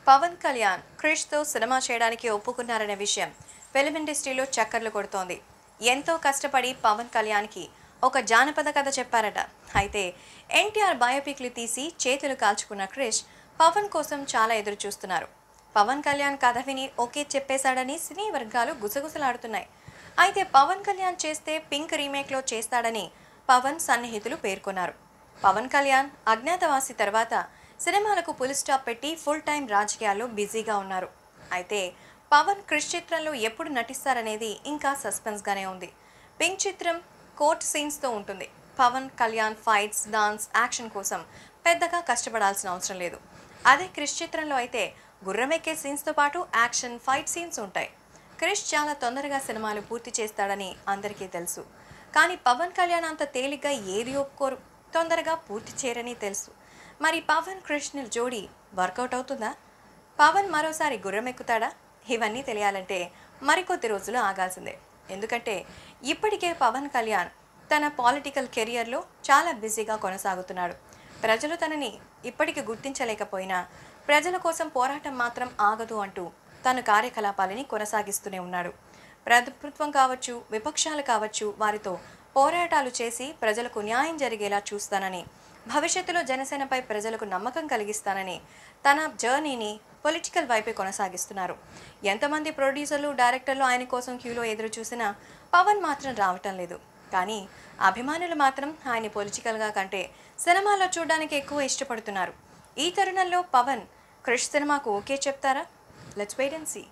Pawan Kalyan క్రిష్తో cinema చేయడానికి ఒప్పుకున్నారనే విషయం film ఇండస్ట్రీలో చక్కర్లు కొడుతోంది. ఎంతో కష్టపడి పవన్ కళ్యాణ్కి ఒక జానపద కథ చెప్పారట. అయితే ఎన్టీఆర్ బయోపిక్లు తీసి చేతులు కాల్చుకున్న క్రిష్ పవన్ కోసం చాలా ఎదురు చూస్తున్నారు. పవన్ కళ్యాణ్ కథ విని ఓకే చెప్పేశాడని సినీ వర్గాలు గుసగుసలాడుతున్నాయి. అయితే పవన్ కళ్యాణ్ చేస్తే పింక్ రీమేక్లో చేస్తాడని పవన్ సన్నిహితులు పేర్కొన్నారు. పవన్ కళ్యాణ్ అజ్ఞాతవాసి తర్వాత సినిమాలకు ఫుల్ స్టాప్ పెట్టి ఫుల్ టైం రాజకీయాల్లో బిజీగా ఉన్నారు. అయితే పవన్ క్రిష్ చిత్రంలో ఎప్పుడు నటిస్తారనేది ఇంకా సస్పెన్స్గానే ఉంది. పింక్ చిత్రం కోర్ట్ సీన్స్తో ఉంటుంది. Pawan Kalyan fights, dance, action కోసం పెద్దగా కష్టపడాల్సిన అవసరం లేదు. అదే క్రిష్ చిత్రంలో అయితే గుర్రమెక్కే సీన్స్తో పాటు యాక్షన్, ఫైట్ సీన్స్ ఉంటాయి. క్రిష్ చాలా తొందరగా సినిమాలు పూర్తి చేస్తాడని అందరికీ తెలుసు. కానీ పవన్ కళ్యాణ్ అంత తేలిగ్గా ఏది ఒప్పుకోరు, తొందరగా పూర్తి చేయరని తెలుసు. మరి పవన్ కృష్ణ జోడీ వర్కౌట్ అవుతుందా? పవన్ మరోసారి గుర్రం ఎక్కుతాడా? ఇవన్నీ తెలియాలంటే మరికొద్ది రోజులు ఆగాల్సిందే. ఎందుకంటే ఇప్పటికే పవన్ కళ్యాణ్ తన పొలిటికల్ కెరియర్లో చాలా బిజీగా కొనసాగుతున్నాడు. ప్రజలు తనని ఇప్పటికి గుర్తించలేకపోయినా ప్రజల కోసం పోరాటం మాత్రం ఆగదు అంటూ తన కార్యకలాపాలని కొనసాగిస్తూనే ఉన్నాడు. ప్రభుత్వం కావచ్చు, విపక్షాలు కావచ్చు, వారితో పోరాటాలు చేసి ప్రజలకు న్యాయం జరిగేలా చూస్తానని, భవిష్యత్తులో జనసేనపై ప్రజలకు నమ్మకం కలిగిస్తానని తన జర్నీని పొలిటికల్ వైపే కొనసాగిస్తున్నారు. ఎంతమంది ప్రొడ్యూసర్లు, డైరెక్టర్లు ఆయన కోసం క్యూలో ఎదురు చూసినా పవన్ మాత్రం రావటం లేదు. కానీ అభిమానులు మాత్రం ఆయన పొలిటికల్గా కంటే సినిమాలో చూడడానికి ఎక్కువ ఇష్టపడుతున్నారు. ఈ తరుణంలో పవన్ క్రిష్ సినిమాకు ఓకే చెప్తారా? Let's wait and see.